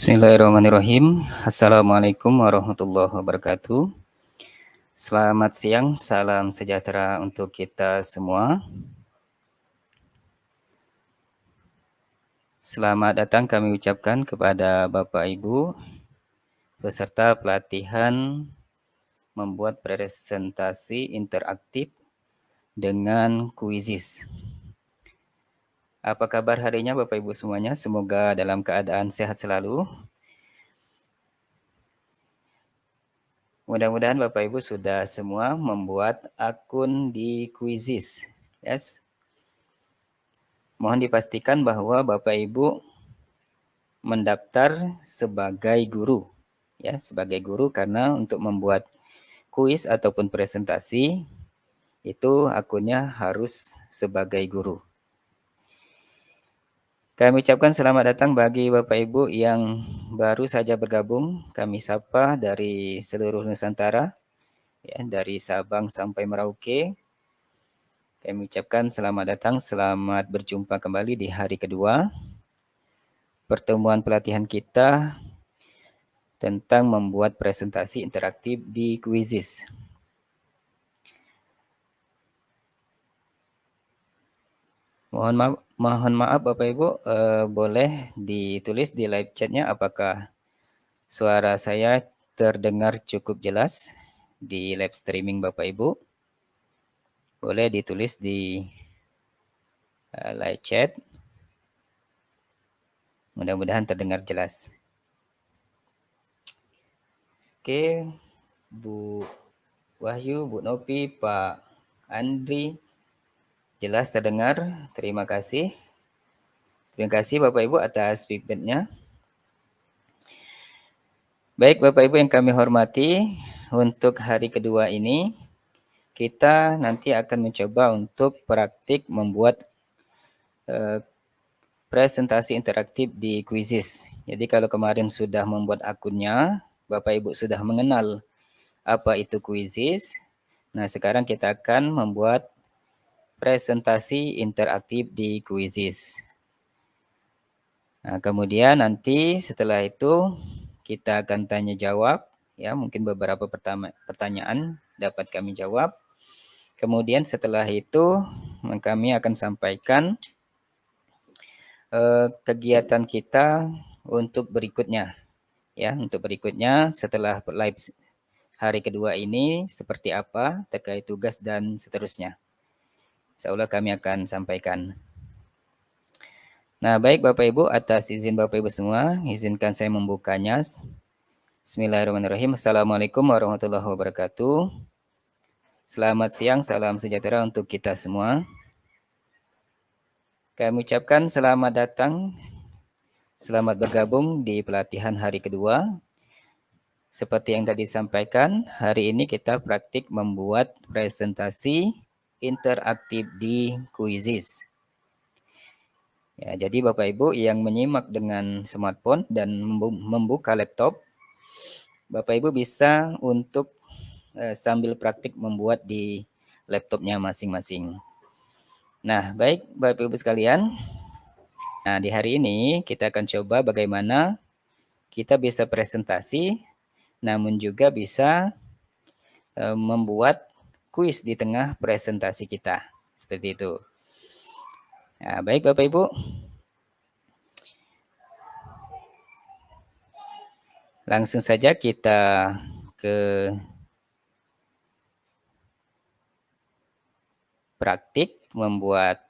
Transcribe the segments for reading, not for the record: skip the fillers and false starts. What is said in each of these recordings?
Bismillahirrahmanirrahim. Assalamualaikum warahmatullahi wabarakatuh. Selamat siang, salam sejahtera untuk kita semua. Selamat datang kami ucapkan kepada Bapak Ibu peserta pelatihan membuat presentasi interaktif dengan kuisis. Apa kabar harinya Bapak Ibu semuanya? Semoga dalam keadaan sehat selalu. Mudah-mudahan Bapak Ibu sudah semua membuat akun di Quizizz. Yes. Mohon dipastikan bahwa Bapak Ibu mendaftar sebagai guru. Ya, sebagai guru karena untuk membuat kuis ataupun presentasi itu akunnya harus sebagai guru. Kami ucapkan selamat datang bagi Bapak Ibu yang baru saja bergabung. Kami sapa dari seluruh Nusantara, ya, dari Sabang sampai Merauke. Kami ucapkan selamat datang, selamat berjumpa kembali di hari kedua pertemuan pelatihan kita tentang membuat presentasi interaktif di Quizizz. Mohon maaf Bapak Ibu, boleh ditulis di live chatnya apakah suara saya terdengar cukup jelas di live streaming Bapak Ibu. Boleh ditulis di live chat. Mudah-mudahan terdengar jelas. Oke, Bu Wahyu, Bu Nopi, Pak Andri, jelas terdengar. Terima kasih. Terima kasih Bapak Ibu atas feedback-nya. Baik Bapak Ibu yang kami hormati, untuk hari kedua ini kita nanti akan mencoba untuk praktik membuat presentasi interaktif di Quizizz. Jadi kalau kemarin sudah membuat akunnya, Bapak Ibu sudah mengenal apa itu Quizizz. Nah, sekarang kita akan membuat presentasi interaktif di Quizizz. Nah, kemudian nanti setelah itu kita akan tanya jawab, ya, mungkin beberapa pertanyaan dapat kami jawab. Kemudian setelah itu kami akan sampaikan kegiatan kita untuk berikutnya. Ya, untuk berikutnya setelah live hari kedua ini seperti apa terkait tugas dan seterusnya. Insyaallah kami akan sampaikan. Nah, baik Bapak Ibu, atas izin Bapak Ibu semua, izinkan saya membukanya. Bismillahirrahmanirrahim. Assalamualaikum warahmatullahi wabarakatuh. Selamat siang, salam sejahtera untuk kita semua. Kami ucapkan selamat datang, selamat bergabung di pelatihan hari kedua. Seperti yang tadi disampaikan, hari ini kita praktik membuat presentasi interaktif di Quizizz. Ya, jadi Bapak Ibu yang menyimak dengan smartphone dan membuka laptop, Bapak Ibu bisa untuk sambil praktik membuat di laptopnya masing-masing. Nah, baik Bapak Ibu sekalian. Nah, di hari ini kita akan coba bagaimana kita bisa presentasi, namun juga bisa membuat kuis di tengah presentasi kita. Seperti itu. Nah, baik Bapak Ibu. Langsung saja kita ke praktik membuat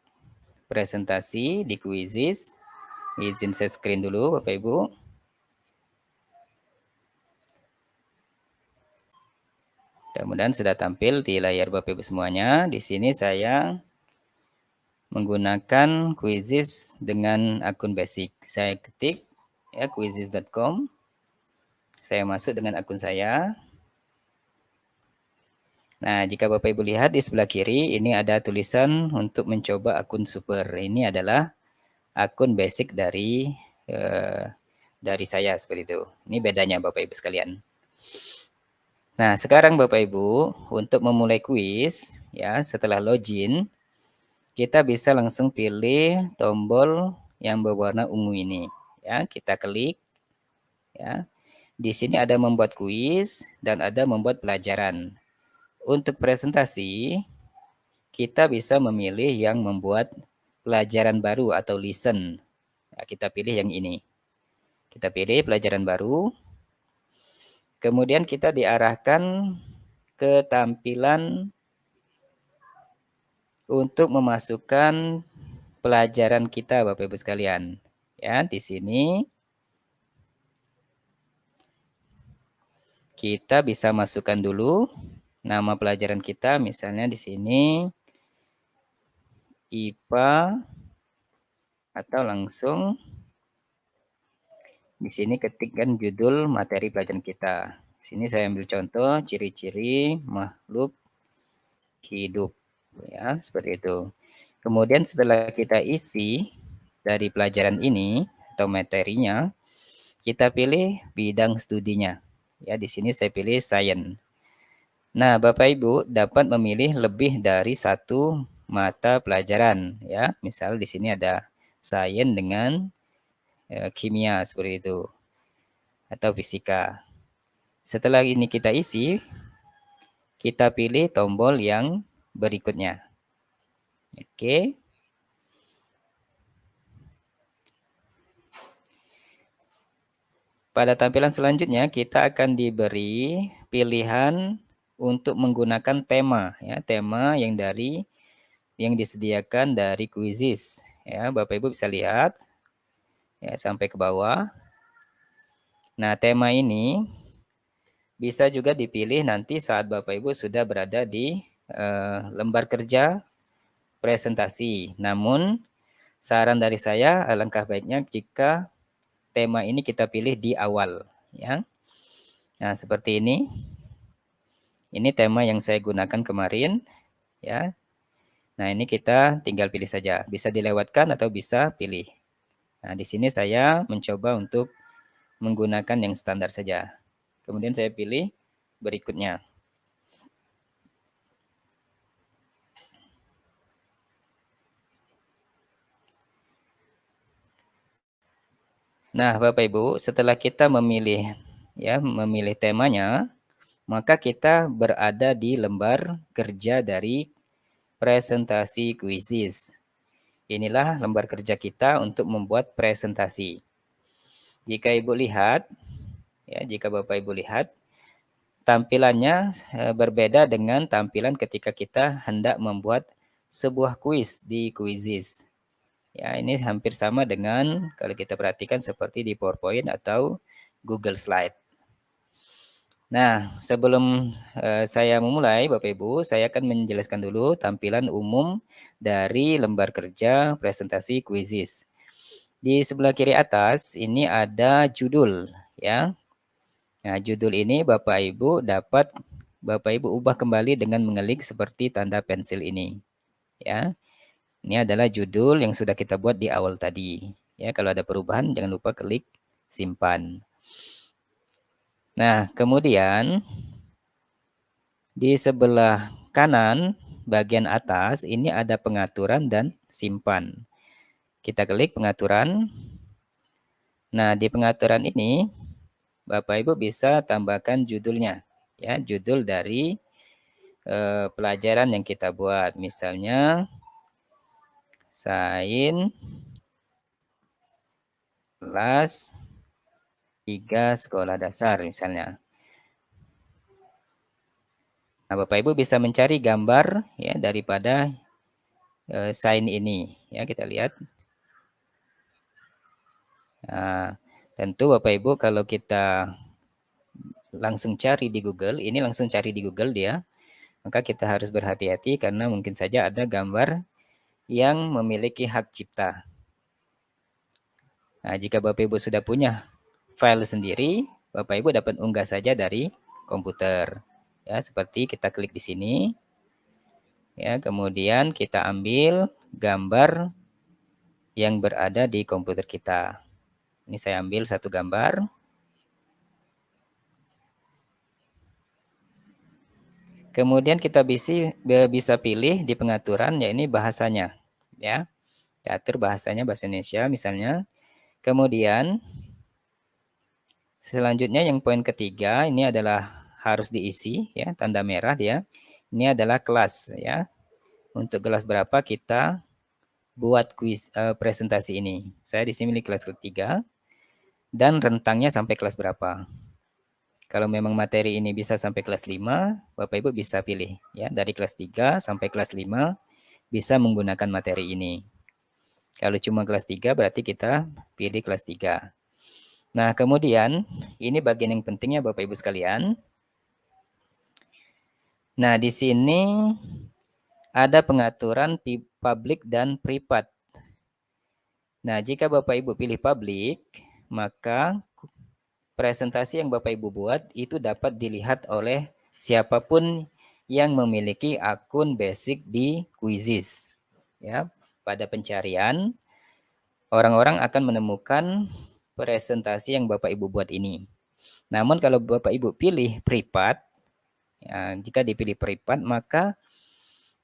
presentasi di Quizizz. Izin saya screen dulu Bapak Ibu. Mudah-mudahan sudah tampil di layar Bapak Ibu semuanya. Di sini saya menggunakan Quizizz dengan akun basic. Saya ketik ya quizizz.com. Saya masuk dengan akun saya. Nah, jika Bapak Ibu lihat di sebelah kiri, ini ada tulisan untuk mencoba akun super. Ini adalah akun basic dari saya seperti itu. Ini bedanya Bapak Ibu sekalian. Nah, sekarang Bapak Ibu, untuk memulai kuis, ya, setelah login, kita bisa langsung pilih tombol yang berwarna ungu ini. Ya, kita klik. Ya. Di sini ada membuat kuis dan ada membuat pelajaran. Untuk presentasi, kita bisa memilih yang membuat pelajaran baru atau lesson. Nah, kita pilih yang ini. Kita pilih pelajaran baru. Kemudian kita diarahkan ke tampilan untuk memasukkan pelajaran kita, Bapak Ibu sekalian. Ya, di sini kita bisa masukkan dulu nama pelajaran kita, misalnya di sini IPA, atau langsung di sini ketikkan judul materi pelajaran kita. Sini saya ambil contoh ciri-ciri makhluk hidup, ya seperti itu. Kemudian setelah kita isi dari pelajaran ini atau materinya, kita pilih bidang studinya. Ya, di sini saya pilih Science. Nah, Bapak Ibu dapat memilih lebih dari satu mata pelajaran, ya. Misal di sini ada Science dengan kimia seperti itu atau fisika. Setelah ini kita isi, kita pilih tombol yang berikutnya. Oke. Pada tampilan selanjutnya kita akan diberi pilihan untuk menggunakan tema, ya, tema yang disediakan dari Quizizz. Ya, Bapak Ibu bisa lihat ya sampai ke bawah. Nah, tema ini bisa juga dipilih nanti saat Bapak Ibu sudah berada di lembar kerja presentasi. Namun saran dari saya alangkah baiknya jika tema ini kita pilih di awal, ya. Nah, seperti ini. Ini tema yang saya gunakan kemarin, ya. Nah, ini kita tinggal pilih saja. Bisa dilewatkan atau bisa pilih. Nah, di sini saya mencoba untuk menggunakan yang standar saja. Kemudian saya pilih berikutnya. Nah, Bapak Ibu, setelah kita memilih temanya, maka kita berada di lembar kerja dari presentasi Quizizz. Inilah lembar kerja kita untuk membuat presentasi. Jika Ibu lihat, ya, jika Bapak Ibu lihat, tampilannya berbeda dengan tampilan ketika kita hendak membuat sebuah kuis di Quizizz. Ya, ini hampir sama dengan kalau kita perhatikan seperti di PowerPoint atau Google Slide. Nah, sebelum saya memulai, Bapak Ibu, saya akan menjelaskan dulu tampilan umum dari lembar kerja presentasi Quizizz. Di sebelah kiri atas ini ada judul, ya. Nah, judul ini Bapak Ibu ubah kembali dengan mengelik seperti tanda pensil ini, ya. Ini adalah judul yang sudah kita buat di awal tadi. Ya, kalau ada perubahan jangan lupa klik simpan. Nah, kemudian di sebelah kanan bagian atas ini ada pengaturan dan simpan. Kita klik pengaturan. Nah, di pengaturan ini Bapak Ibu bisa tambahkan judulnya, ya, judul dari pelajaran yang kita buat. Misalnya Sains kelas 3 sekolah dasar misalnya. Nah, Bapak Ibu bisa mencari gambar ya daripada sains ini. Ya, kita lihat. Nah, tentu Bapak Ibu kalau kita langsung cari di Google, ini langsung cari di Google dia, maka kita harus berhati-hati karena mungkin saja ada gambar yang memiliki hak cipta. Nah, jika Bapak Ibu sudah punya file sendiri, Bapak Ibu dapat unggah saja dari komputer. Ya, seperti kita klik di sini. Ya, kemudian kita ambil gambar yang berada di komputer kita. Ini saya ambil satu gambar. Kemudian kita bisa pilih di pengaturan, ya ini bahasanya. Ya, kita atur bahasanya bahasa Indonesia misalnya. Kemudian Selanjutnya yang poin ketiga ini adalah harus diisi ya, tanda merah dia. Ini adalah kelas ya. Untuk kelas berapa kita buat presentasi ini. Saya di sini kelas ketiga dan rentangnya sampai kelas berapa. Kalau memang materi ini bisa sampai kelas 5, Bapak Ibu bisa pilih ya, dari kelas 3 sampai kelas 5 bisa menggunakan materi ini. Kalau cuma kelas 3 berarti kita pilih kelas 3. Nah, kemudian ini bagian yang pentingnya Bapak Ibu sekalian. Nah, di sini ada pengaturan public dan privat. Nah, jika Bapak Ibu pilih public, maka presentasi yang Bapak Ibu buat itu dapat dilihat oleh siapapun yang memiliki akun basic di Quizizz. Ya, pada pencarian orang-orang akan menemukan presentasi yang Bapak Ibu buat ini. Namun kalau Bapak Ibu pilih privat, ya, jika dipilih privat maka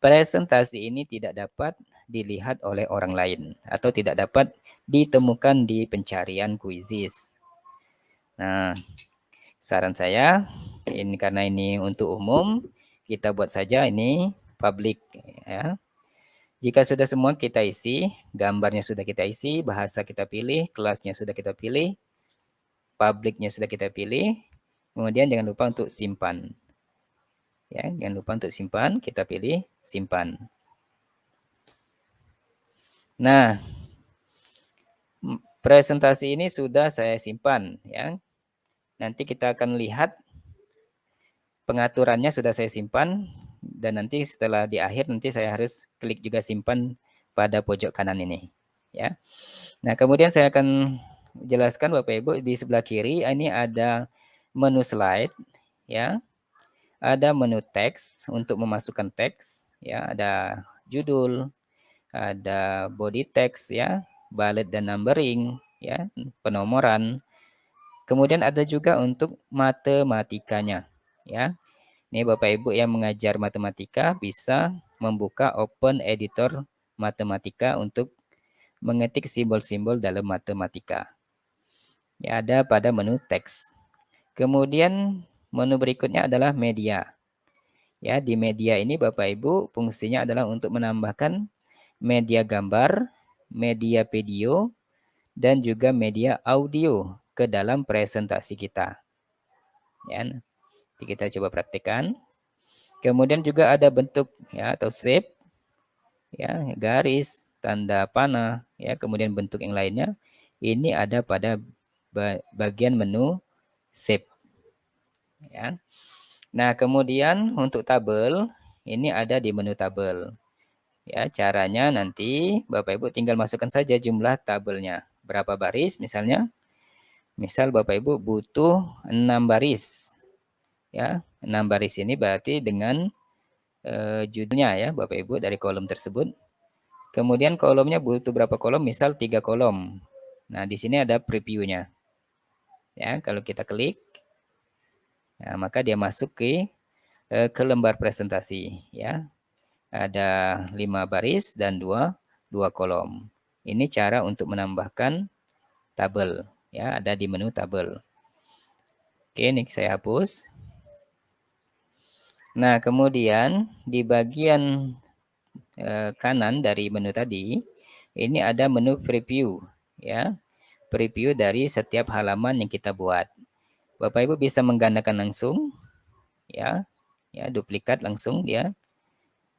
presentasi ini tidak dapat dilihat oleh orang lain atau tidak dapat ditemukan di pencarian Quizizz. Nah, saran saya ini karena ini untuk umum, kita buat saja ini public ya. Jika sudah semua kita isi, gambarnya sudah kita isi, bahasa kita pilih, kelasnya sudah kita pilih, publiknya sudah kita pilih, kemudian jangan lupa untuk simpan. Ya, jangan lupa untuk simpan, kita pilih simpan. Nah, presentasi ini sudah saya simpan ya. Nanti kita akan lihat pengaturannya sudah saya simpan dan nanti setelah di akhir nanti saya harus klik juga simpan pada pojok kanan ini ya. Nah, kemudian saya akan jelaskan Bapak Ibu di sebelah kiri ini ada menu slide ya. Ada menu teks untuk memasukkan teks ya, ada judul, ada body text ya, bullet dan numbering ya, penomoran. Kemudian ada juga untuk matematikanya ya. Ini Bapak Ibu yang mengajar matematika bisa membuka open editor matematika untuk mengetik simbol-simbol dalam matematika. Ya, ada pada menu teks. Kemudian menu berikutnya adalah media. Ya, di media ini Bapak Ibu fungsinya adalah untuk menambahkan media gambar, media video, dan juga media audio ke dalam presentasi kita. Ya, nanti kita coba praktikkan. Kemudian juga ada bentuk ya atau shape, ya garis, tanda panah, ya kemudian bentuk yang lainnya. Ini ada pada bagian menu shape. Ya. Nah, kemudian untuk tabel, ini ada di menu tabel. Ya, caranya nanti Bapak Ibu tinggal masukkan saja jumlah tabelnya. Berapa baris misalnya? Misal Bapak Ibu butuh 6 baris. Ya, 6 baris ini berarti dengan judulnya ya Bapak Ibu dari kolom tersebut. Kemudian kolomnya butuh berapa kolom? Misal 3 kolom. Nah, di sini ada previewnya. Ya, kalau kita klik, nah, maka dia masuk ke lembar presentasi ya. Ada 5 baris dan 2 kolom. Ini cara untuk menambahkan tabel ya, ada di menu tabel. Oke, ini saya hapus. Nah, kemudian di bagian kanan dari menu tadi, ini ada menu preview ya. Preview dari setiap halaman yang kita buat. Bapak Ibu bisa menggandakan langsung ya. Ya, duplikat langsung dia.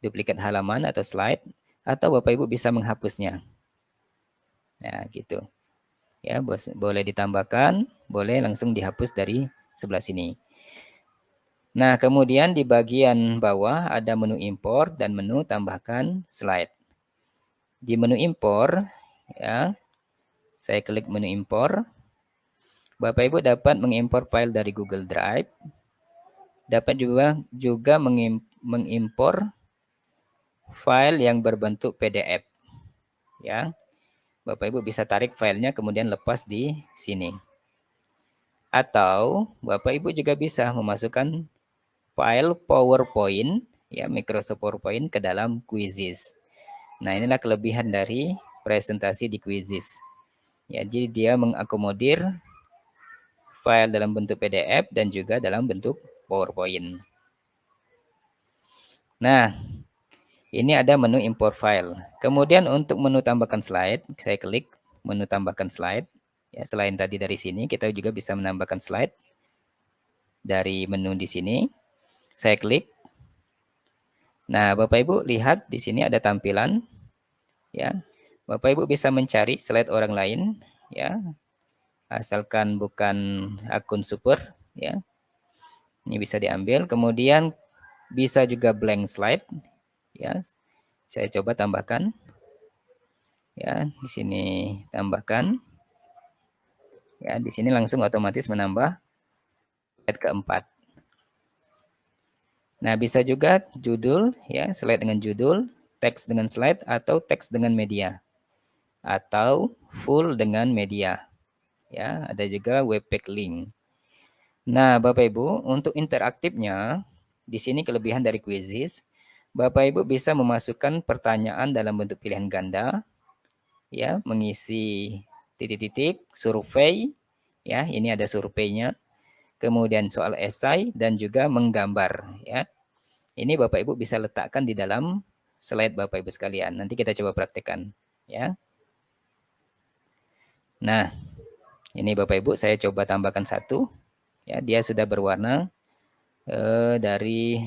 Duplikat halaman atau slide atau Bapak Ibu bisa menghapusnya. Nah, gitu. Ya, boleh ditambahkan, boleh langsung dihapus dari sebelah sini. Nah, kemudian di bagian bawah ada menu impor dan menu tambahkan slide. Di menu impor, ya, saya klik menu impor. Bapak Ibu dapat mengimpor file dari Google Drive. Dapat juga mengimpor file yang berbentuk PDF. Ya, Bapak Ibu bisa tarik filenya kemudian lepas di sini. Atau Bapak Ibu juga bisa memasukkan file PowerPoint ya Microsoft PowerPoint ke dalam Quizizz. Nah, inilah kelebihan dari presentasi di Quizizz. Ya, jadi dia mengakomodir file dalam bentuk PDF dan juga dalam bentuk PowerPoint. Nah, ini ada menu import file. Kemudian untuk menu tambahkan slide, saya klik menu tambahkan slide. Ya, selain tadi dari sini, kita juga bisa menambahkan slide dari menu di sini. Saya klik. Nah, Bapak Ibu lihat di sini ada tampilan. Ya, Bapak Ibu bisa mencari slide orang lain. Ya, asalkan bukan akun super. Ya, ini bisa diambil. Kemudian bisa juga blank slide. Ya, saya coba tambahkan. Ya, di sini tambahkan. Ya, di sini langsung otomatis menambah slide keempat. Nah, bisa juga judul, ya, slide dengan judul, teks dengan slide, atau teks dengan media, atau full dengan media. Ya, ada juga webpack link. Nah, Bapak Ibu, untuk interaktifnya, di sini kelebihan dari Quizizz, Bapak Ibu bisa memasukkan pertanyaan dalam bentuk pilihan ganda, ya, mengisi titik-titik, survei, ya, ini ada surveinya, kemudian soal esai dan juga menggambar, ya. Ini Bapak Ibu bisa letakkan di dalam slide Bapak Ibu sekalian. Nanti kita coba praktekkan, ya. Nah, ini Bapak Ibu saya coba tambahkan satu, ya, dia sudah berwarna dari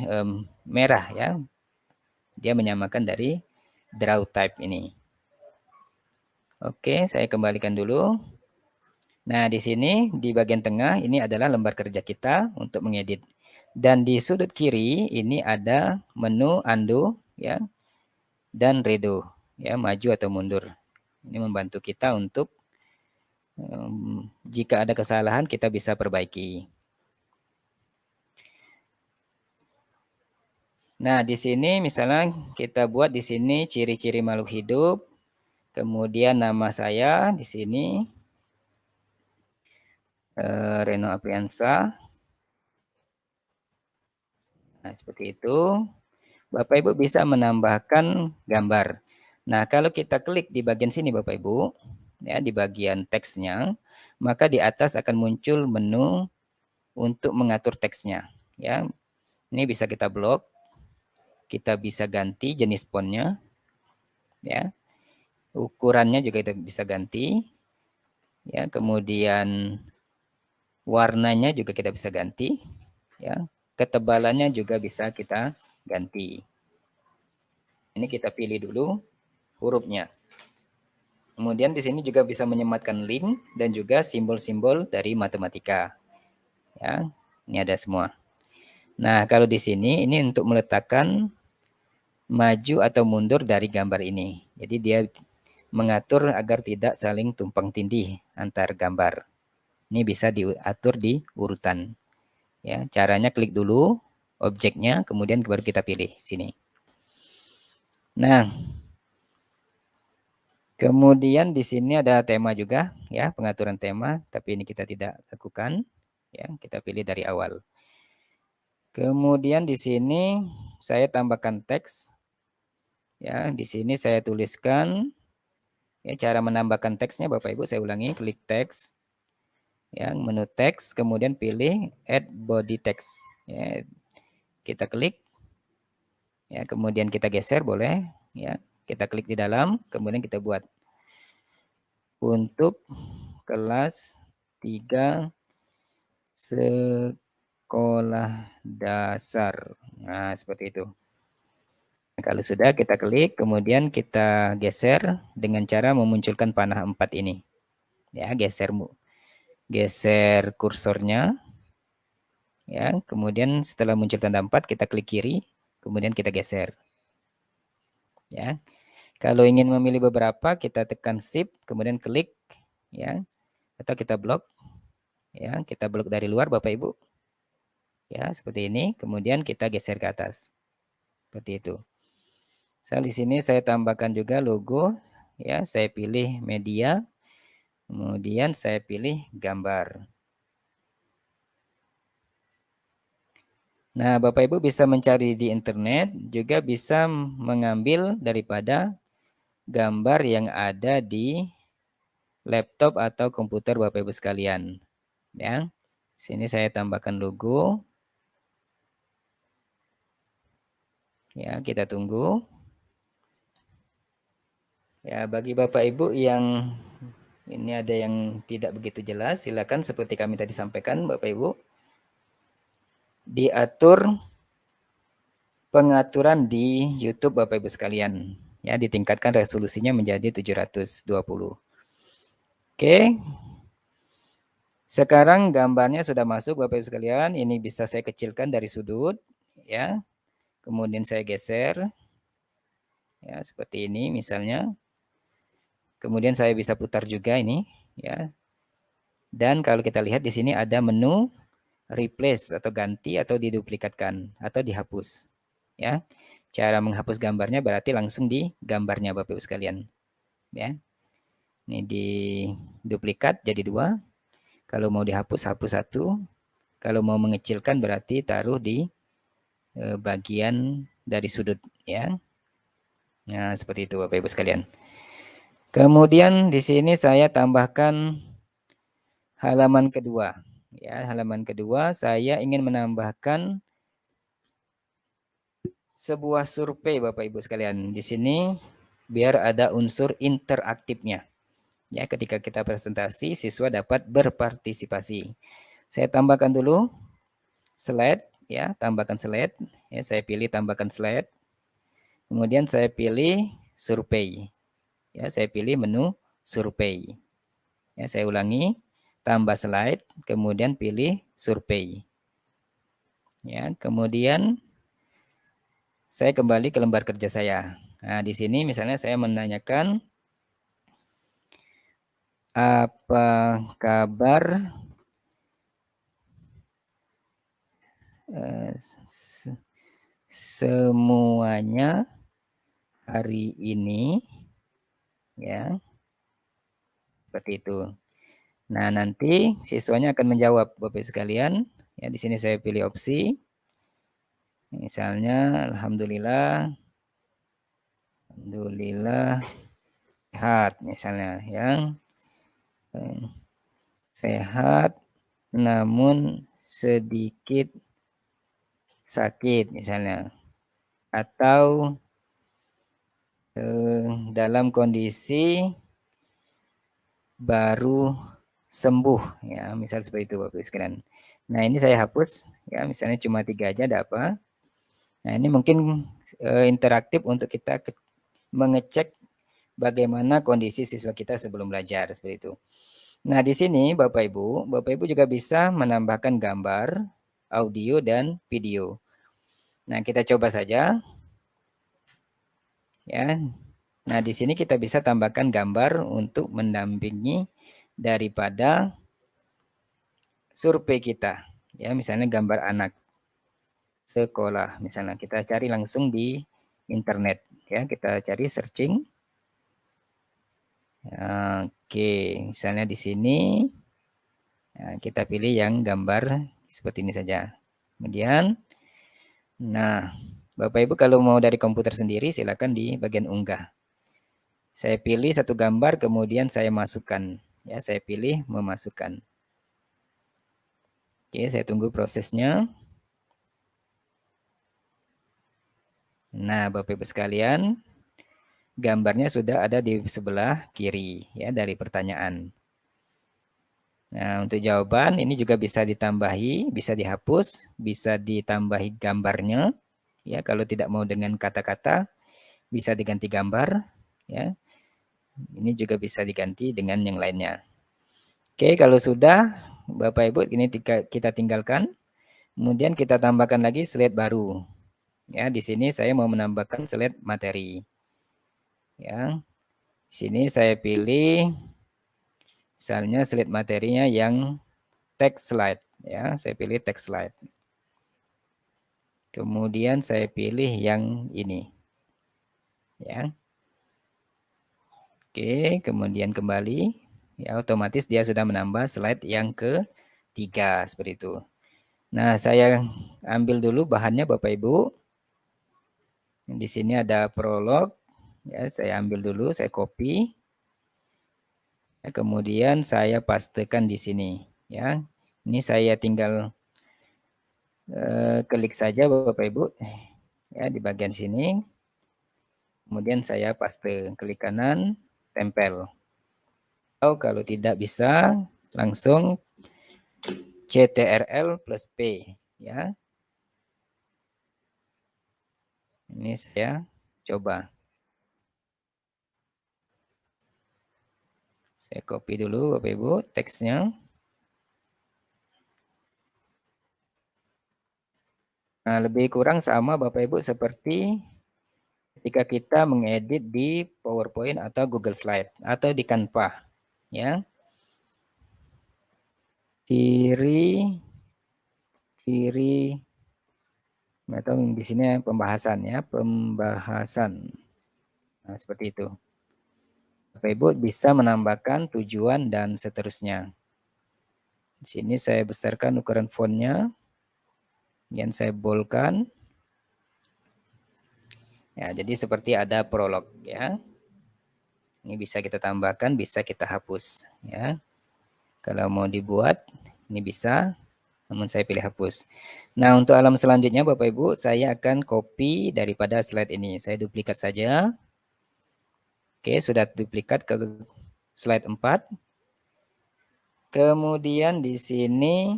merah, ya. Dia menyamakan dari draw type ini. Oke, saya kembalikan dulu. Nah, di sini di bagian tengah ini adalah lembar kerja kita untuk mengedit. Dan di sudut kiri ini ada menu undo, ya, dan redo, ya, maju atau mundur. Ini membantu kita untuk jika ada kesalahan kita bisa perbaiki. Nah, di sini misalnya kita buat di sini ciri-ciri makhluk hidup, kemudian nama saya di sini Reno Apriansa. Nah, seperti itu. Bapak Ibu bisa menambahkan gambar. Nah, kalau kita klik di bagian sini Bapak Ibu, ya, di bagian teksnya, maka di atas akan muncul menu untuk mengatur teksnya, ya. Ini bisa kita blok, kita bisa ganti jenis fontnya, ya. Ukurannya juga kita bisa ganti, ya. Kemudian warnanya juga kita bisa ganti, ya. Ketebalannya juga bisa kita ganti. Ini kita pilih dulu hurufnya. Kemudian di sini juga bisa menyematkan link dan juga simbol-simbol dari matematika. Ya, ini ada semua. Nah, kalau di sini ini untuk meletakkan maju atau mundur dari gambar ini. Jadi dia mengatur agar tidak saling tumpang tindih antar gambar. Ini bisa diatur di urutan. Ya, caranya klik dulu objeknya, kemudian baru kita pilih sini. Nah, kemudian di sini ada tema juga, ya, pengaturan tema, tapi ini kita tidak lakukan, ya, kita pilih dari awal. Kemudian di sini saya tambahkan teks, ya, di sini saya tuliskan, ya, cara menambahkan teksnya Bapak Ibu saya ulangi, klik teks, ya, menu teks, kemudian pilih add body text, ya, kita klik, ya, kemudian kita geser boleh, ya, kita klik di dalam, kemudian kita buat untuk kelas 3 sekolah dasar. Nah, seperti itu. Nah, kalau sudah kita klik, kemudian kita geser dengan cara memunculkan panah 4 ini. Ya, geser kursornya. Ya, kemudian setelah muncul tanda 4, kita klik kiri, kemudian kita geser. Ya. Kalau ingin memilih beberapa, kita tekan shift, kemudian klik, ya. Atau kita blok. Ya, kita blok dari luar Bapak Ibu. Ya, seperti ini. Kemudian kita geser ke atas. Seperti itu. Di sini saya tambahkan juga logo, ya, saya pilih media, kemudian saya pilih gambar. Nah, Bapak Ibu bisa mencari di internet, juga bisa mengambil daripada gambar yang ada di laptop atau komputer Bapak Ibu sekalian, ya. Sini saya tambahkan logo. Ya, kita tunggu. Ya, bagi Bapak Ibu yang ini ada yang tidak begitu jelas, silakan seperti kami tadi sampaikan Bapak Ibu, diatur pengaturan di YouTube Bapak Ibu sekalian. Ya, ditingkatkan resolusinya menjadi 720. Oke. Sekarang gambarnya sudah masuk Bapak Ibu sekalian. Ini bisa saya kecilkan dari sudut, ya. Kemudian saya geser. Ya, seperti ini misalnya. Kemudian saya bisa putar juga ini, ya. Dan kalau kita lihat di sini ada menu replace atau ganti atau diduplikatkan atau dihapus. Ya. Cara menghapus gambarnya berarti langsung di gambarnya Bapak Ibu sekalian. Ya. Ini di duplikat jadi 2. Kalau mau dihapus, hapus 1. Kalau mau mengecilkan berarti taruh di bagian dari sudut. Ya. Nah, seperti itu Bapak Ibu sekalian. Kemudian di sini saya tambahkan halaman kedua. Ya, halaman kedua saya ingin menambahkan sebuah survei Bapak Ibu sekalian. Di sini biar ada unsur interaktifnya. Ya, ketika kita presentasi siswa dapat berpartisipasi. Saya tambahkan dulu slide, ya, tambahkan slide. Ya, saya pilih tambahkan slide. Kemudian saya pilih survei. Ya, saya pilih menu survei. Ya, saya ulangi, tambah slide, kemudian pilih survei. Ya, kemudian saya kembali ke lembar kerja saya. Nah, di sini misalnya saya menanyakan apa kabar semuanya hari ini, ya, seperti itu. Nah, nanti siswanya akan menjawab Bapak Ibu sekalian. Ya, di sini saya pilih opsi. Misalnya, alhamdulillah sehat misalnya, yang sehat namun sedikit sakit misalnya, atau dalam kondisi baru sembuh, ya, misal seperti itu Bapak Ibu sekalian. Nah, ini saya hapus, ya, misalnya cuma 3 aja ada apa. Nah, ini mungkin interaktif untuk kita mengecek bagaimana kondisi siswa kita sebelum belajar, seperti itu. Nah, di sini Bapak Ibu juga bisa menambahkan gambar, audio, dan video. Nah, kita coba saja. Ya. Nah, di sini kita bisa tambahkan gambar untuk mendampingi daripada survei kita. Ya, misalnya gambar anak sekolah. Misalnya kita cari langsung di internet. Ya, kita cari searching. Oke, misalnya di sini kita pilih yang gambar seperti ini saja. Kemudian, nah, Bapak Ibu kalau mau dari komputer sendiri silakan di bagian unggah. Saya pilih satu gambar kemudian saya masukkan. Ya, saya pilih memasukkan. Oke, saya tunggu prosesnya. Nah, Bapak Ibu sekalian, gambarnya sudah ada di sebelah kiri ya dari pertanyaan. Nah, untuk jawaban ini juga bisa ditambahi, bisa dihapus, bisa ditambahi gambarnya. Ya, kalau tidak mau dengan kata-kata, bisa diganti gambar. Ya, ini juga bisa diganti dengan yang lainnya. Oke, kalau sudah, Bapak Ibu, ini kita tinggalkan. Kemudian kita tambahkan lagi slide baru. Ya, di sini saya mau menambahkan slide materi. Ya, di sini saya pilih misalnya slide materinya yang text slide. Ya, saya pilih text slide. Kemudian saya pilih yang ini. Ya. Oke, kemudian kembali. Ya, otomatis dia sudah menambah slide yang ketiga seperti itu. Nah, saya ambil dulu bahannya Bapak Ibu. Di sini ada prolog. Ya, saya ambil dulu, saya copy. Ya, kemudian saya pastekan di sini. Ya, Ini saya tinggal klik saja Bapak Ibu ya di bagian sini. Kemudian saya paste, klik kanan, tempel. Atau kalau tidak bisa, langsung CTRL plus P ya. Ini saya coba. Saya copy dulu Bapak Ibu teksnya. Nah, lebih kurang sama Bapak Ibu seperti ketika kita mengedit di PowerPoint atau Google Slide atau di Canva ya. Ciri atau di sini pembahasan ya, pembahasan. Nah, seperti itu. Bapak Ibu bisa menambahkan tujuan dan seterusnya. Di sini saya besarkan ukuran fontnya. Yang saya boldkan. Ya, jadi seperti ada prolog ya. Ini bisa kita tambahkan, bisa kita hapus ya. Kalau mau dibuat, ini bisa, namun saya pilih hapus. Nah, untuk halaman selanjutnya Bapak Ibu, saya akan copy daripada slide ini. Saya duplikat saja. Oke, sudah duplikat ke slide 4. Kemudian di sini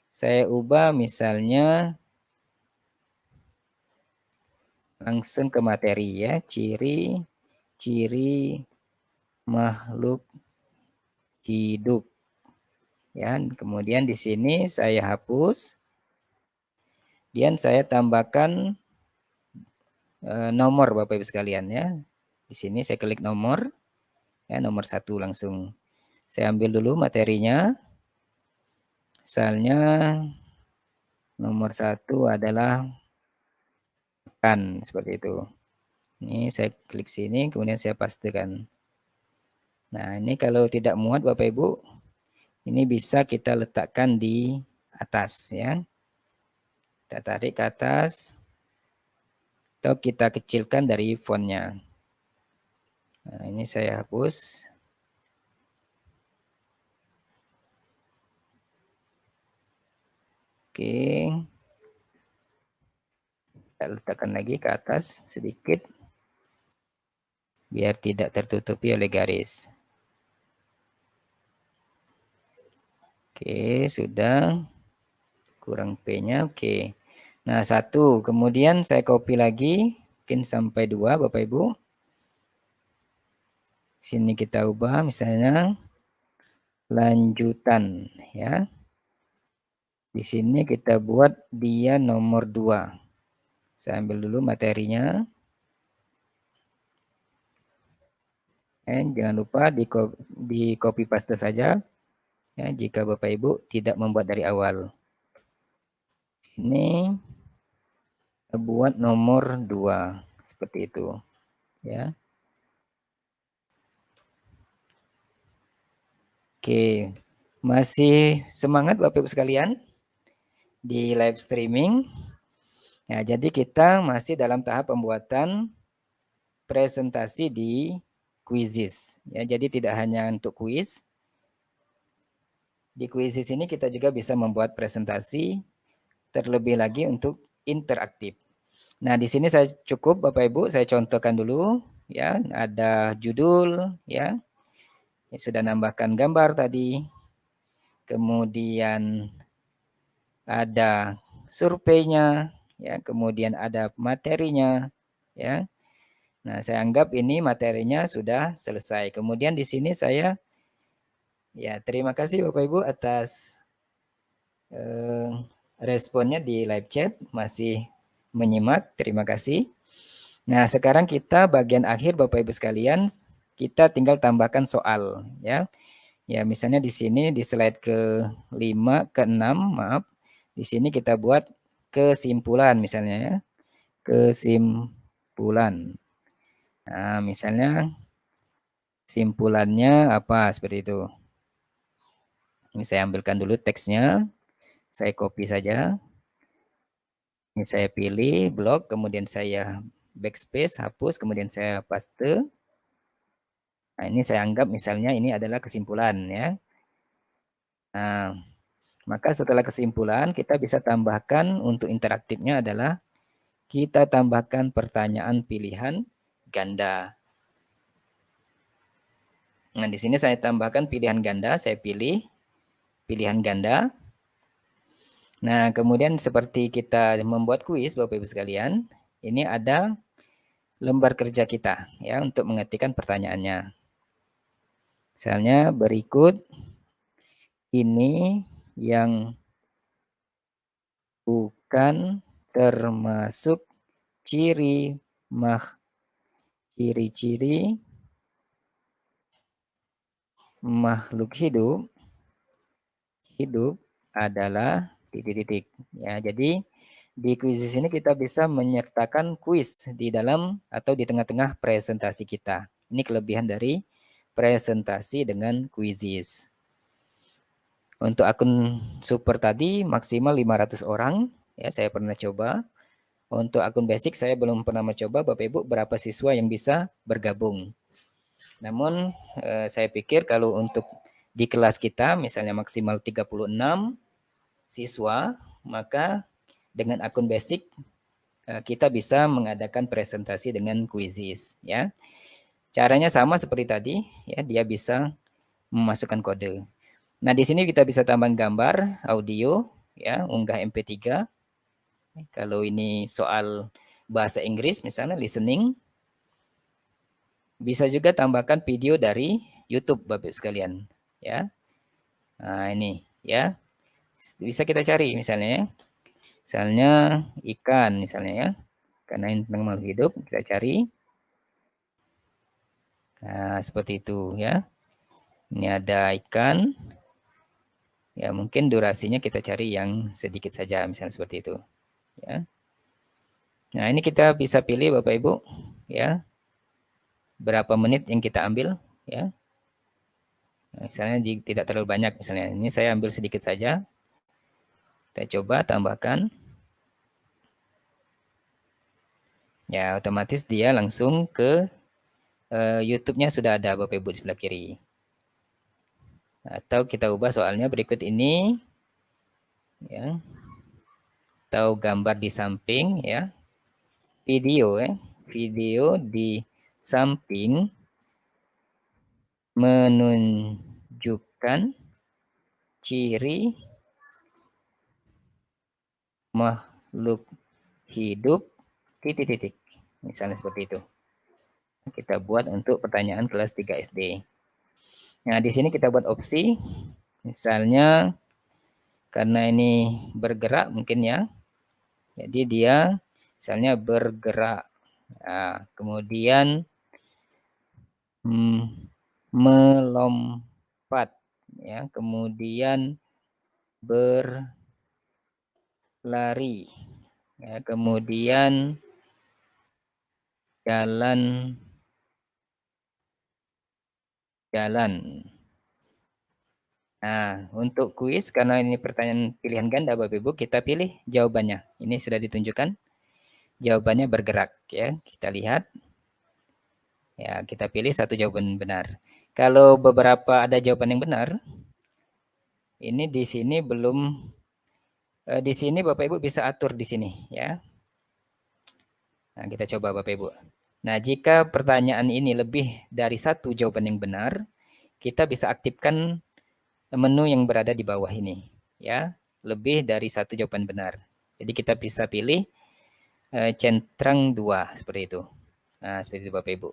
saya ubah misalnya langsung ke materi ya, ciri makhluk hidup. Ya, kemudian di sini saya hapus. Dan saya tambahkan nomor Bapak Ibu sekalian ya. Di sini saya klik nomor. Ya, nomor 1 langsung. Saya ambil dulu materinya. Misalnya nomor 1 adalah kan seperti itu. Ini saya klik sini, kemudian saya pastekan. Nah, ini kalau tidak muat Bapak Ibu, ini bisa kita letakkan di atas ya. Kita tarik ke atas, atau kita kecilkan dari fontnya. Nah, ini saya hapus. Oke. Kita letakkan lagi ke atas sedikit, biar tidak tertutupi oleh garis. Oke, sudah. Kurang P-nya, oke. Nah, 1. Kemudian saya copy lagi, mungkin sampai 2, Bapak Ibu. Sini kita ubah, misalnya lanjutan, ya. Di sini kita buat dia nomor 2. Saya ambil dulu materinya. Jangan lupa di copy paste saja, ya, jika Bapak Ibu tidak membuat dari awal. Ini buat nomor 2 seperti itu ya. Oke, masih semangat Bapak Ibu sekalian di live streaming ya. Jadi kita masih dalam tahap pembuatan presentasi di Quizizz ya. Jadi tidak hanya untuk kuis, di Quizizz ini kita juga bisa membuat presentasi, terlebih lagi untuk interaktif. Nah, di sini saya cukup Bapak Ibu, saya contohkan dulu ya, ada judul ya. Sudah nambahkan gambar tadi. Kemudian ada surveinya ya, kemudian ada materinya ya. Nah, saya anggap ini materinya sudah selesai. Kemudian di sini saya ya, terima kasih Bapak Ibu atas responnya di live chat, masih menyimak, terima kasih. Nah, sekarang kita bagian akhir Bapak Ibu sekalian, kita tinggal tambahkan soal ya. Ya, misalnya di sini di slide ke-5, ke-6, maaf. Di sini kita buat kesimpulan misalnya ya. Kesimpulan. Nah, misalnya simpulannya apa seperti itu. Ini saya ambilkan dulu teksnya. Saya copy saja. Ini saya pilih blok, kemudian saya backspace, hapus, kemudian saya paste. Nah, ini saya anggap misalnya ini adalah kesimpulan ya. Nah, Maka setelah kesimpulan, kita bisa tambahkan untuk interaktifnya adalah kita tambahkan pertanyaan pilihan ganda. Nah, di sini saya tambahkan pilihan ganda, saya pilih pilihan ganda. Nah, kemudian seperti kita membuat kuis, Bapak Ibu sekalian, ini ada lembar kerja kita ya untuk mengetikkan pertanyaannya. Misalnya berikut ini yang bukan termasuk ciri-ciri makhluk hidup adalah titik-titik. Ya, jadi di kuis ini kita bisa menyertakan kuis di dalam atau di tengah-tengah presentasi kita. Ini kelebihan dari presentasi dengan kuisis. Untuk akun super tadi maksimal 500 orang, ya saya pernah coba. Untuk akun basic saya belum pernah mencoba, Bapak Ibu, berapa siswa yang bisa bergabung. Namun saya pikir kalau untuk di kelas kita misalnya maksimal 36 siswa, maka dengan akun basic kita bisa mengadakan presentasi dengan quizzes ya. Caranya sama seperti tadi ya, dia bisa memasukkan kode. Nah, di sini kita bisa tambah gambar, audio ya, unggah MP3. Kalau ini soal bahasa Inggris misalnya listening, bisa juga tambahkan video dari YouTube Bapak sekalian ya. Nah, ini ya. Bisa kita cari misalnya ya. Misalnya ikan misalnya ya. Karena ini tentang makhluk hidup, kita cari. Nah, seperti itu ya. Ini ada ikan. Ya, mungkin durasinya kita cari yang sedikit saja, misalnya seperti itu. Ya. Nah, ini kita bisa pilih Bapak Ibu, ya. Berapa menit yang kita ambil, ya. Nah, misalnya tidak terlalu banyak, misalnya. Ini saya ambil sedikit saja. Kita coba tambahkan. Ya, otomatis dia langsung ke YouTube-nya sudah ada Bapak Ibu di sebelah kiri. Atau kita ubah soalnya berikut ini, ya. Atau gambar di samping, ya. Video, ya. Video di samping menunjukkan ciri makhluk hidup titik-titik. Misalnya seperti itu. Kita buat untuk pertanyaan kelas 3 SD. Nah, di sini kita buat opsi. Misalnya karena ini bergerak mungkin ya. Jadi dia misalnya bergerak. Nah, kemudian melompat ya, kemudian berlari ya, kemudian jalan. Nah, untuk kuis karena ini pertanyaan pilihan ganda Bapak Ibu, kita pilih jawabannya. Ini sudah ditunjukkan. Jawabannya bergerak ya. Kita lihat. Ya, kita pilih satu jawaban benar. Kalau beberapa ada jawaban yang benar, ini di sini belum di sini Bapak Ibu bisa atur di sini ya. Nah, kita coba Bapak Ibu. Nah, jika pertanyaan ini lebih dari satu jawaban yang benar, kita bisa aktifkan menu yang berada di bawah ini ya. Lebih dari satu jawaban benar. Jadi kita bisa pilih centrang 2 seperti itu. Nah, seperti itu Bapak Ibu.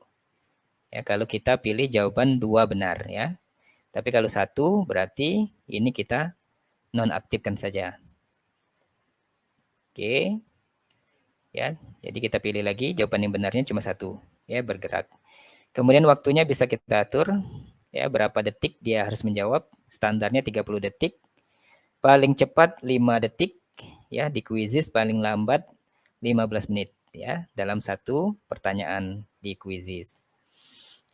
Ya, kalau kita pilih jawaban 2 benar ya. Tapi kalau satu berarti ini kita nonaktifkan saja. Oke. Ya, jadi kita pilih lagi jawaban yang benarnya cuma satu, ya bergerak. Kemudian waktunya bisa kita atur, ya berapa detik dia harus menjawab. Standarnya 30 detik. Paling cepat 5 detik, ya di Quizizz paling lambat 15 menit, ya dalam satu pertanyaan di Quizizz.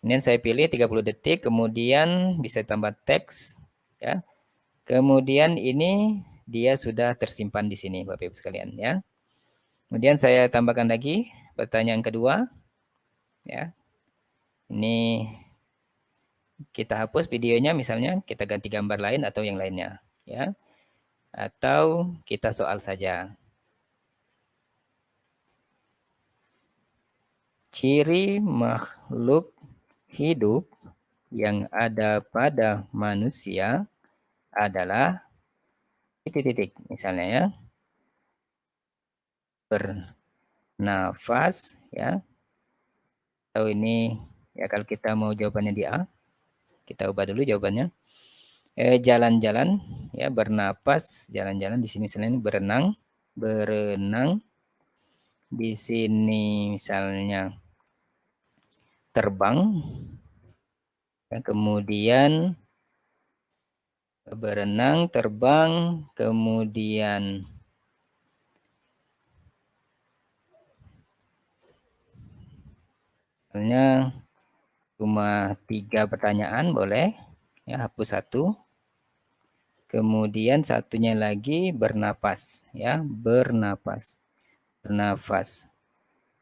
Kemudian saya pilih 30 detik, kemudian bisa tambah teks, ya. Kemudian ini dia sudah tersimpan di sini, Bapak Ibu sekalian, ya. Kemudian saya tambahkan lagi pertanyaan kedua. Ya. Ini kita hapus videonya misalnya, kita ganti gambar lain atau yang lainnya, ya. atau kita soal saja. Ciri makhluk hidup yang ada pada manusia adalah titik-titik, misalnya ya, bernafas ya. Atau ini ya, kalau kita mau jawabannya di A, kita ubah dulu jawabannya. Jalan-jalan ya, bernapas, jalan-jalan, di sini misalnya berenang, berenang. Di sini misalnya terbang, ya, kemudian berenang, terbang, kemudian misalnya cuma 3 pertanyaan boleh, ya, hapus 1. Kemudian satunya lagi bernapas, ya, bernapas, bernafas.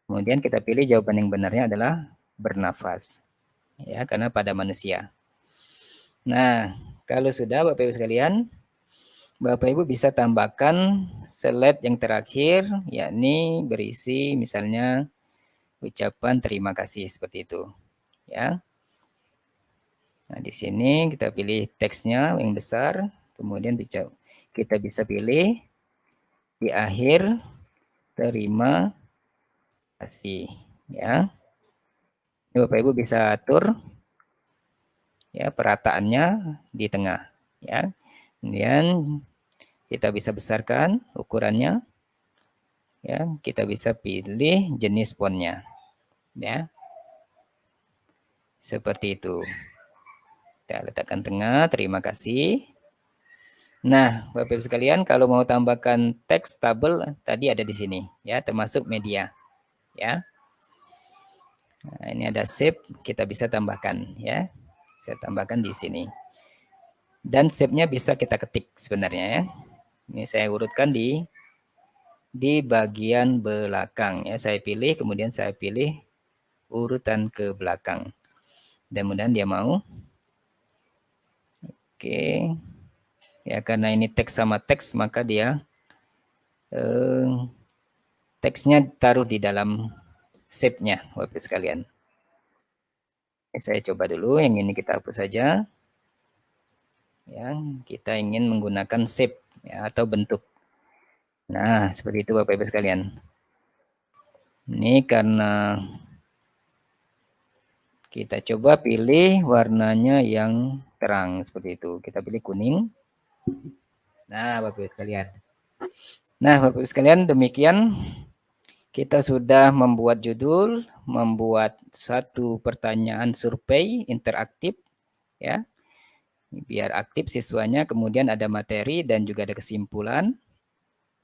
Kemudian kita pilih jawaban yang benarnya adalah bernafas, ya, karena pada manusia. Nah, kalau sudah Bapak Ibu sekalian, Bapak Ibu bisa tambahkan slide yang terakhir, yakni berisi misalnya ucapan terima kasih seperti itu, ya. Nah, di sini kita pilih teksnya yang besar, kemudian kita bisa pilih di akhir terima kasih, ya. Ini Bapak Ibu bisa atur ya perataannya di tengah, ya. Kemudian kita bisa besarkan ukurannya, ya. Kita bisa pilih jenis fontnya, ya. Seperti itu. Kita letakkan tengah, terima kasih. Nah, Bapak Ibu sekalian, kalau mau tambahkan teks tabel tadi ada di sini, ya, termasuk media, ya. Nah, ini ada shape, kita bisa tambahkan, ya. Saya tambahkan di sini. Dan shape-nya bisa kita ketik sebenarnya, ya. Ini saya urutkan di bagian belakang, ya. Saya pilih, kemudian saya pilih urutan ke belakang. Dan mudah-mudahan dia mau. Oke. Ya, karena ini teks sama teks, maka dia teksnya taruh di dalam shape-nya, Bapak sekalian. Saya coba dulu, yang ini kita hapus saja. Ya, kita ingin menggunakan shape ya, atau bentuk. Nah, seperti itu Bapak Ibu sekalian. Ini karena kita coba pilih warnanya yang terang seperti itu. Kita pilih kuning. Nah, Bapak Ibu sekalian. Nah, Bapak Ibu sekalian, demikian kita sudah membuat judul, membuat satu pertanyaan survei interaktif, ya, biar aktif siswanya. Kemudian ada materi dan juga ada kesimpulan.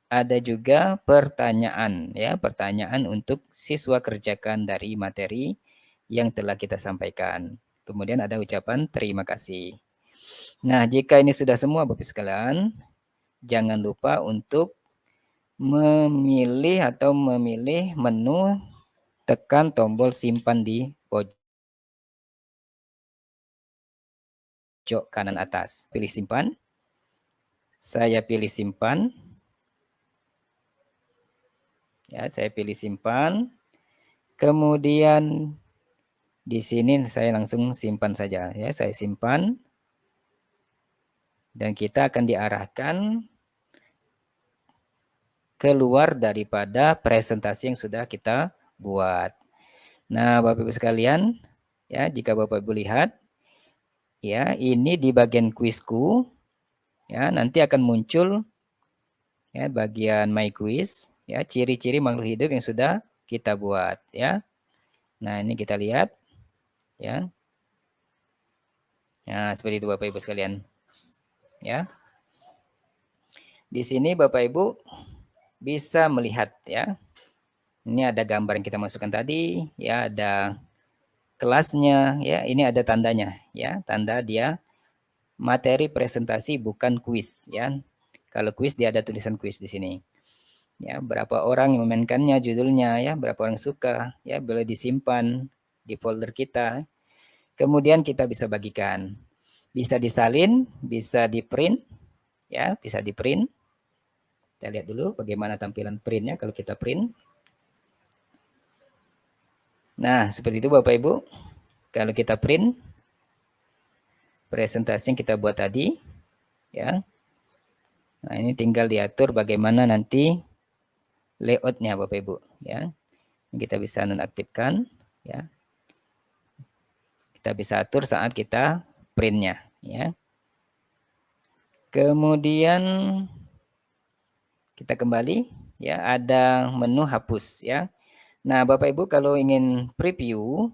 Ada juga pertanyaan, ya, pertanyaan untuk siswa kerjakan dari materi yang telah kita sampaikan. Kemudian ada ucapan terima kasih. Nah, jika ini sudah semua Bapak sekalian, jangan lupa untuk memilih menu, tekan tombol simpan di pojok kanan atas. Pilih simpan. Saya pilih simpan. Ya, saya pilih simpan. Kemudian di sini saya langsung simpan saja, ya. Saya simpan. Dan kita akan diarahkan keluar daripada presentasi yang sudah kita buat. Nah, Bapak Ibu sekalian, ya, jika Bapak Ibu lihat, ya, ini di bagian kuisku, ya, nanti akan muncul ya bagian my quiz, ya, ciri-ciri makhluk hidup yang sudah kita buat, ya. Nah, ini kita lihat, ya. Nah, seperti itu Bapak Ibu sekalian, ya. Di sini Bapak Ibu bisa melihat, ya. Ini ada gambar yang kita masukkan tadi, ya, ada kelasnya, ya. Ini ada tandanya, ya, tanda dia materi presentasi bukan kuis, ya. Kalau kuis dia ada tulisan kuis di sini. Ya, berapa orang yang memainkannya, judulnya, ya, berapa orang suka, ya, boleh disimpan di folder kita. Kemudian kita bisa bagikan. Bisa disalin, bisa di-print, ya, bisa di-print. Kita lihat dulu bagaimana tampilan printnya kalau kita print. Nah, seperti itu Bapak Ibu. Kalau kita print presentasi yang kita buat tadi, ya. Nah, ini tinggal diatur bagaimana nanti layoutnya Bapak Ibu, ya. Kita bisa nonaktifkan, ya. Kita bisa atur saat kita printnya, ya. Kemudian kita kembali, ya, ada menu hapus, ya. Nah, Bapak Ibu kalau ingin preview,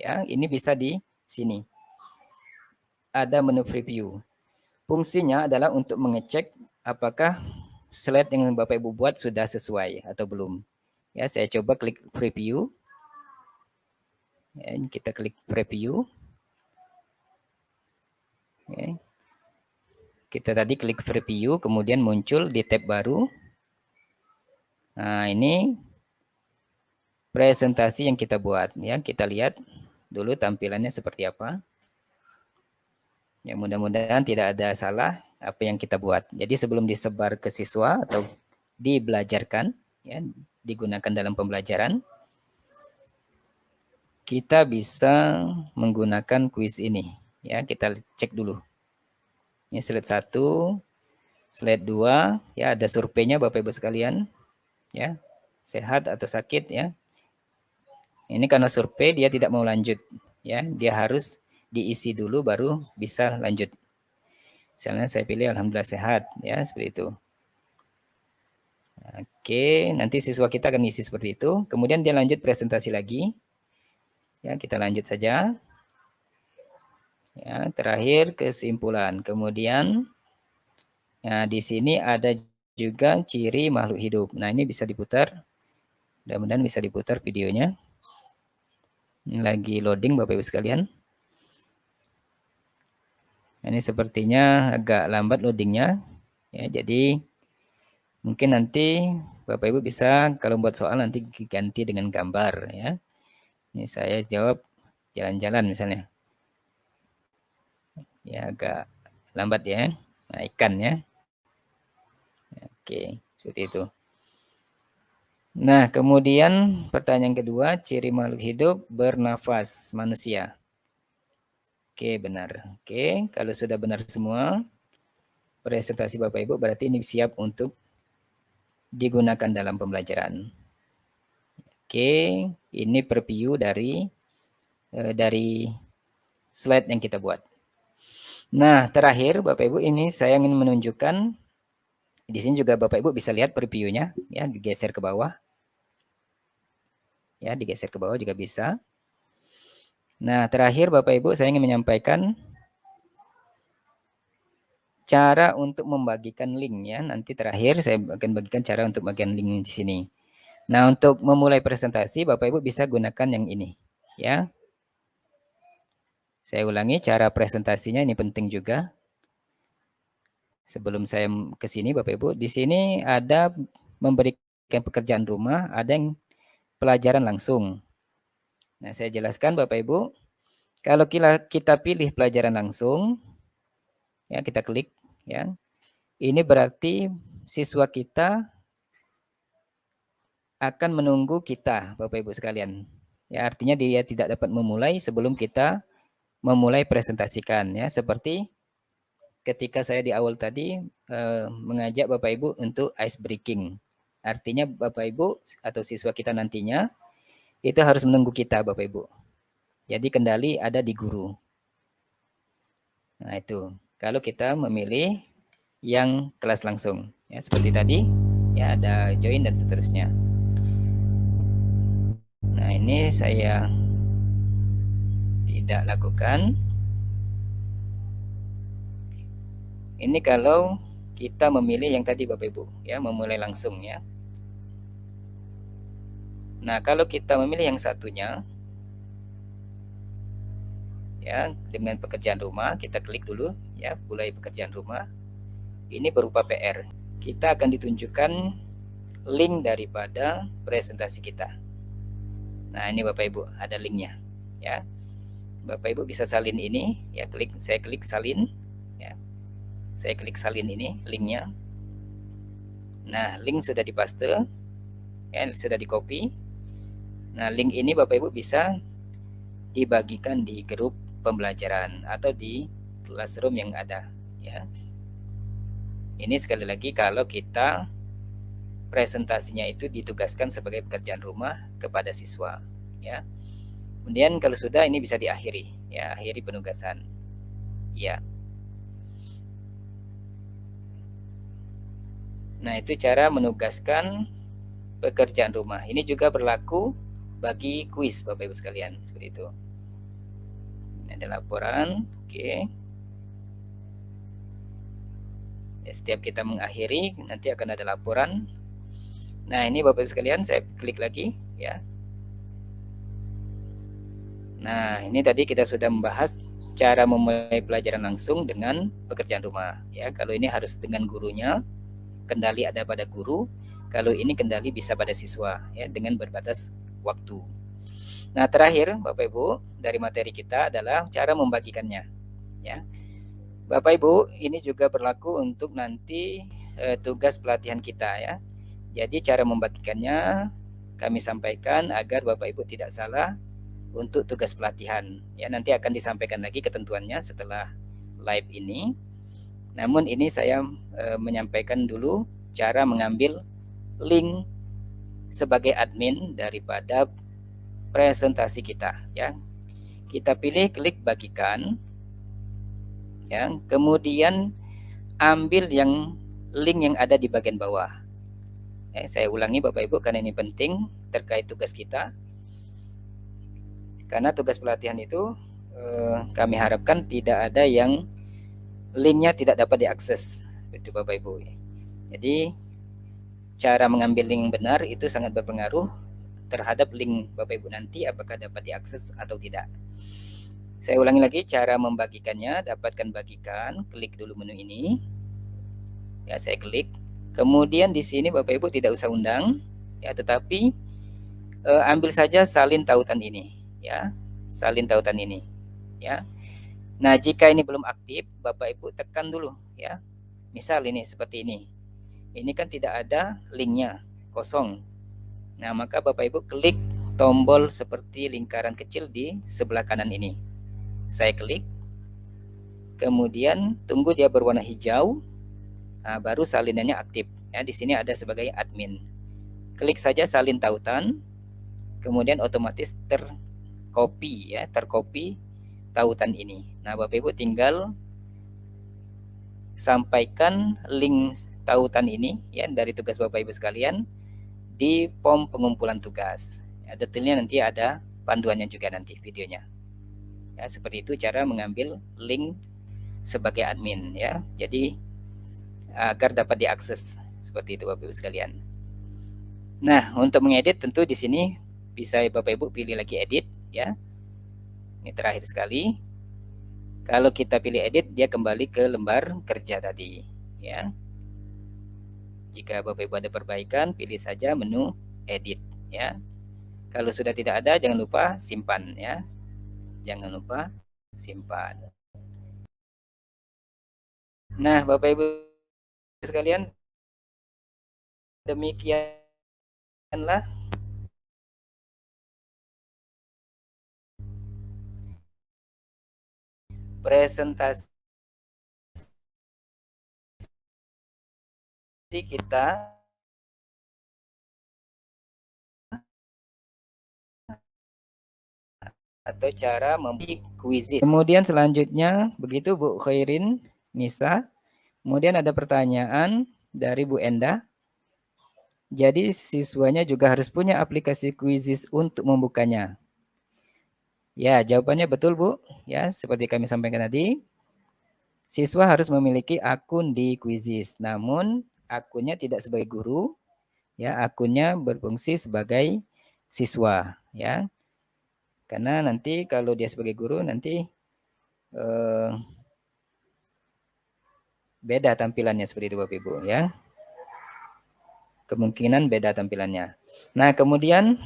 ya, ini bisa di sini. Ada menu preview. Fungsinya adalah untuk mengecek apakah slide yang Bapak Ibu buat sudah sesuai atau belum. Ya, saya coba klik preview. Ya, kita klik preview. Ya. Kita tadi klik preview, kemudian muncul di tab baru. Nah, ini presentasi yang kita buat. Ya, kita lihat dulu tampilannya seperti apa. Ya, mudah-mudahan tidak ada salah apa yang kita buat. Jadi sebelum disebar ke siswa atau dibelajarkan, ya, digunakan dalam pembelajaran, kita bisa menggunakan kuis ini. Ya, kita cek dulu. Ini slide 1, slide 2, ya ada surveinya Bapak Ibu sekalian. Ya, sehat atau sakit, ya. Ini karena survei dia tidak mau lanjut, ya. Dia harus diisi dulu baru bisa lanjut. Misalnya saya pilih alhamdulillah sehat, ya, seperti itu. Oke, nanti siswa kita akan isi seperti itu. Kemudian dia lanjut presentasi lagi. Ya, kita lanjut saja. Ya, terakhir kesimpulan. Kemudian ya, di sini ada juga ciri makhluk hidup. Nah, ini bisa diputar. Mudah-mudahan bisa diputar videonya. Ini lagi loading Bapak Ibu sekalian. Ini sepertinya agak lambat loadingnya. Ya, jadi mungkin nanti Bapak Ibu bisa kalau buat soal nanti ganti dengan gambar, ya. Ini saya jawab jalan-jalan misalnya. Ya, agak lambat ya. Nah, ikan ya. Oke, seperti itu. Nah, kemudian pertanyaan kedua, ciri makhluk hidup bernafas manusia. Oke, benar. Oke, kalau sudah benar semua presentasi Bapak Ibu berarti ini siap untuk digunakan dalam pembelajaran. Oke, ini preview dari slide yang kita buat. Nah, terakhir Bapak Ibu ini saya ingin menunjukkan di sini juga Bapak Ibu bisa lihat previewnya, ya, digeser ke bawah. Ya, digeser ke bawah juga bisa. Nah, terakhir Bapak Ibu saya ingin menyampaikan cara untuk membagikan link, ya. Nanti terakhir saya akan bagikan cara untuk bagian link di sini. Nah, untuk memulai presentasi Bapak Ibu bisa gunakan yang ini, ya. Saya ulangi cara presentasinya ini penting juga. Sebelum saya ke sini Bapak Ibu, di sini ada memberikan pekerjaan rumah, ada yang pelajaran langsung. Nah, saya jelaskan Bapak Ibu, kalau kita pilih pelajaran langsung, ya kita klik, ya. Ini berarti siswa kita akan menunggu kita, Bapak Ibu sekalian. Ya, artinya dia tidak dapat memulai sebelum kita memulai presentasikan, ya. Seperti ketika saya di awal tadi mengajak Bapak Ibu untuk ice breaking. Artinya Bapak Ibu atau siswa kita nantinya itu harus menunggu kita Bapak Ibu. Jadi kendali ada di guru. Nah, itu. Kalau kita memilih yang kelas langsung, ya seperti tadi, ya ada join dan seterusnya. Nah, ini saya tidak lakukan. Ini kalau kita memilih yang tadi Bapak Ibu, ya, memulai langsung, ya. Nah, kalau kita memilih yang satunya, ya, dengan pekerjaan rumah, kita klik dulu, ya, mulai pekerjaan rumah. Ini berupa PR. Kita akan ditunjukkan link daripada presentasi kita. Nah, ini Bapak Ibu, ada linknya, ya. Bapak Ibu bisa salin ini, ya, saya klik salin, ya. Saya klik salin ini linknya. Nah, link sudah dipaste, ya, sudah di copy. Nah, link ini Bapak Ibu bisa dibagikan di grup pembelajaran atau di classroom yang ada, ya. Ini sekali lagi kalau kita presentasinya itu ditugaskan sebagai pekerjaan rumah kepada siswa, ya. Kemudian kalau sudah ini bisa diakhiri, ya, akhiri penugasan. Ya. Nah, itu cara menugaskan pekerjaan rumah. Ini juga berlaku bagi kuis Bapak Ibu sekalian, seperti itu. Ini ada laporan, oke. Ya, setiap kita mengakhiri nanti akan ada laporan. Nah, ini Bapak Ibu sekalian, saya klik lagi, ya. Nah, ini tadi kita sudah membahas cara memulai pelajaran langsung dengan pekerjaan rumah, ya. Kalau ini harus dengan gurunya, kendali ada pada guru. Kalau ini kendali bisa pada siswa, ya, dengan berbatas waktu. Nah, terakhir Bapak Ibu, dari materi kita adalah cara membagikannya, ya. Bapak Ibu, ini juga berlaku untuk nanti tugas pelatihan kita, ya. Jadi cara membagikannya kami sampaikan agar Bapak Ibu tidak salah untuk tugas pelatihan. Ya, nanti akan disampaikan lagi ketentuannya setelah live ini. Namun ini saya menyampaikan dulu cara mengambil link sebagai admin daripada presentasi kita, ya. Kita pilih klik bagikan, ya. Kemudian ambil yang link yang ada di bagian bawah. Saya ulangi Bapak Ibu karena ini penting terkait tugas kita. Karena tugas pelatihan itu kami harapkan tidak ada yang linknya tidak dapat diakses, itu Bapak Ibu. Jadi cara mengambil link yang benar itu sangat berpengaruh terhadap link Bapak Ibu nanti apakah dapat diakses atau tidak. Saya ulangi lagi cara membagikannya, dapatkan bagikan, klik dulu menu ini. Ya, saya klik. Kemudian di sini Bapak Ibu tidak usah undang, ya, tetapi ambil saja salin tautan ini, ya. Salin tautan ini, ya. Nah, jika ini belum aktif, Bapak Ibu tekan dulu, ya. Misal ini seperti ini. Ini kan tidak ada linknya, kosong. Nah, maka Bapak Ibu klik tombol seperti lingkaran kecil di sebelah kanan ini. Saya klik. Kemudian tunggu dia berwarna hijau. Nah, baru salinannya aktif. Ya, di sini ada sebagai admin. Klik saja salin tautan. Kemudian otomatis tercopy, ya, tercopy tautan ini. Nah, Bapak Ibu tinggal sampaikan link tautan ini, ya, dari tugas Bapak Ibu sekalian di form pengumpulan tugas. Ya, detailnya nanti ada panduannya juga nanti videonya. Ya, seperti itu cara mengambil link sebagai admin, ya. Jadi agar dapat diakses seperti itu Bapak Ibu sekalian. Nah, untuk mengedit tentu di sini bisa Bapak Ibu pilih lagi edit, ya. Ini terakhir sekali. Kalau kita pilih edit, dia kembali ke lembar kerja tadi, ya. Jika Bapak Ibu ada perbaikan, pilih saja menu edit, ya. Kalau sudah tidak ada, jangan lupa simpan, ya. Jangan lupa simpan. Nah, Bapak Ibu sekalian, demikianlah presentasi kita atau cara membuat kuisis. Kemudian selanjutnya begitu Bu Khairin Nisa. Kemudian ada pertanyaan dari Bu Endah. Jadi siswanya juga harus punya aplikasi kuisis untuk membukanya. Ya, jawabannya betul Bu. Ya, seperti kami sampaikan tadi. Siswa harus memiliki akun di Quizizz, namun akunnya tidak sebagai guru, ya, akunnya berfungsi sebagai siswa, ya. Karena nanti kalau dia sebagai guru nanti beda tampilannya seperti itu Bapak Ibu, ya. Kemungkinan beda tampilannya. Nah, kemudian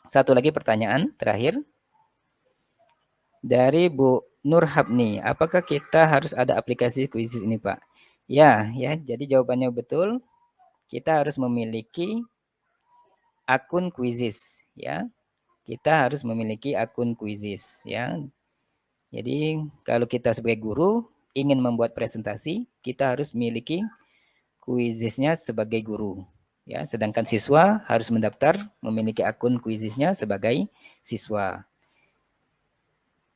satu lagi pertanyaan terakhir dari Bu Nur Habni, apakah kita harus ada aplikasi Quizizz ini, Pak? Ya, ya. Jadi jawabannya betul. kita harus memiliki akun Quizizz ya. Kita harus memiliki akun Quizizz ya. Jadi kalau kita sebagai guru ingin membuat presentasi, kita harus memiliki Quizizz-nya sebagai guru. Ya, sedangkan siswa harus mendaftar memiliki akun Quizizz-nya sebagai siswa.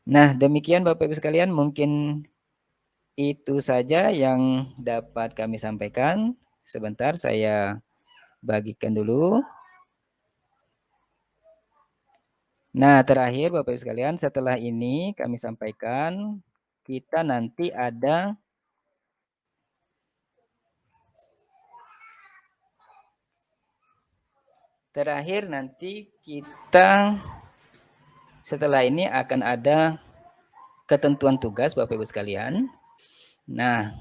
Nah, demikian Bapak Ibu sekalian, mungkin itu saja yang dapat kami sampaikan. Sebentar saya bagikan dulu. Nah, terakhir Bapak Ibu sekalian, setelah ini kami sampaikan kita nanti ada terakhir nanti kita setelah ini akan ada ketentuan tugas Bapak Ibu sekalian. Nah,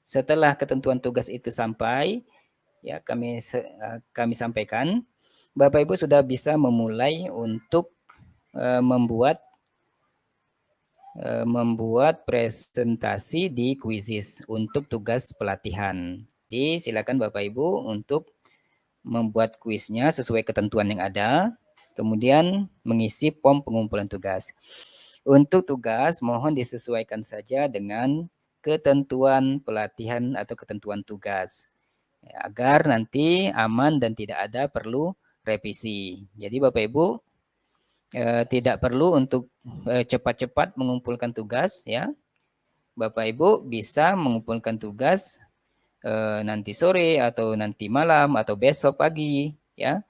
setelah ketentuan tugas itu sampai, ya kami sampaikan, Bapak Ibu sudah bisa memulai untuk membuat presentasi di Quizizz untuk tugas pelatihan. Jadi silakan Bapak Ibu untuk membuat kuisnya sesuai ketentuan yang ada, kemudian mengisi form pengumpulan tugas. Untuk tugas, mohon disesuaikan saja dengan ketentuan pelatihan atau ketentuan tugas, ya, agar nanti aman dan tidak ada perlu revisi. Jadi Bapak Ibu tidak perlu untuk cepat-cepat mengumpulkan tugas, ya. Bapak Ibu bisa mengumpulkan tugas nanti sore atau nanti malam atau besok pagi, ya.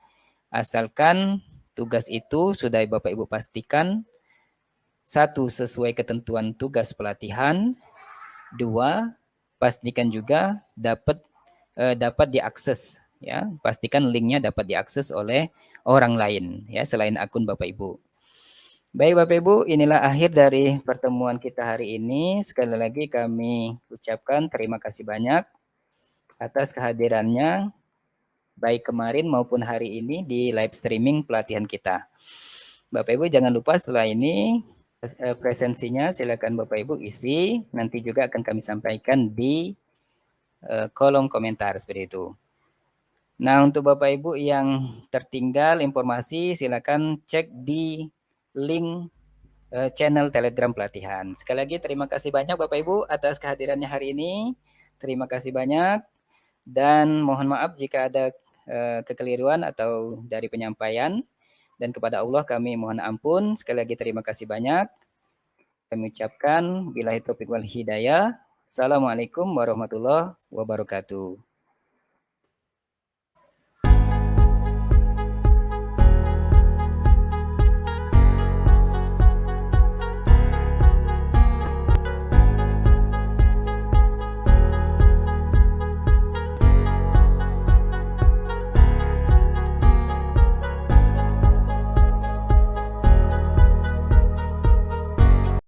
Asalkan tugas itu sudah Bapak Ibu pastikan, satu, sesuai ketentuan tugas pelatihan, dua, pastikan juga dapat diakses, ya. Pastikan linknya dapat diakses oleh orang lain, ya, selain akun Bapak Ibu. Baik Bapak Ibu, inilah akhir dari pertemuan kita hari ini. Sekali lagi kami ucapkan terima kasih banyak atas kehadirannya, baik kemarin maupun hari ini di live streaming pelatihan kita. Bapak Ibu jangan lupa setelah ini presensinya silakan Bapak Ibu isi, nanti juga akan kami sampaikan di kolom komentar seperti itu. Nah, untuk Bapak Ibu yang tertinggal informasi silakan cek di link channel Telegram pelatihan. Sekali lagi terima kasih banyak Bapak Ibu atas kehadirannya hari ini. Terima kasih banyak dan mohon maaf jika ada kekeliruan atau dari penyampaian, dan kepada Allah kami mohon ampun. Sekali lagi terima kasih banyak. Kami ucapkan billahi taufiq wal hidayah. Assalamualaikum warahmatullahi wabarakatuh.